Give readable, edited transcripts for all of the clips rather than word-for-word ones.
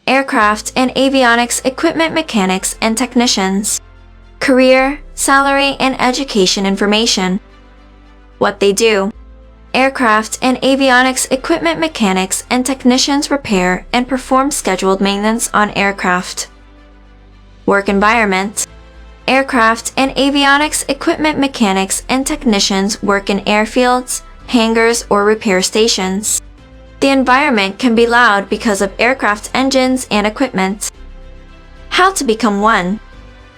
aircraft and avionics equipment mechanics and technicians. Career, salary, and education information. What they do. Aircraft and avionics equipment mechanics and technicians repair and perform scheduled maintenance on aircraft. Work environment. Aircraft and avionics equipment mechanics and technicians work in airfields, hangars, or repair stations. The environment can be loud because of aircraft engines and equipment. How to become one.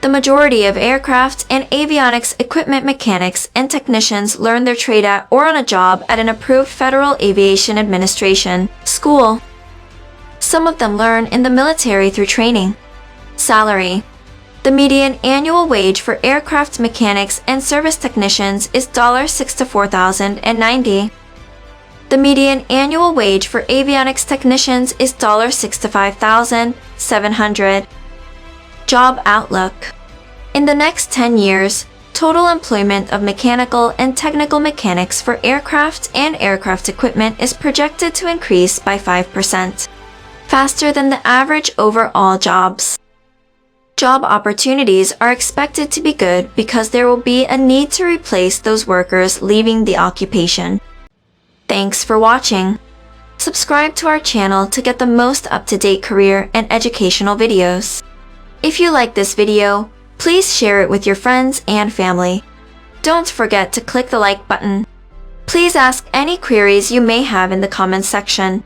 The majority of aircraft and avionics equipment mechanics and technicians learn their trade at or on a job at an approved Federal Aviation Administration school. Some of them learn in the military through training. Salary. The median annual wage for aircraft mechanics and service technicians is $64,090. The median annual wage for avionics technicians is $65,700. Job outlook. In the next 10 years, total employment of mechanical and technical mechanics for aircraft and aircraft equipment is projected to increase by 5%, faster than the average overall jobs. Job opportunities are expected to be good because there will be a need to replace those workers leaving the occupation. Thanks for watching. Subscribe to our channel to get the most up-to-date career and educational videos. If you like this video, please share it with your friends and family. Don't forget to click the like button. Please ask any queries you may have in the comments section.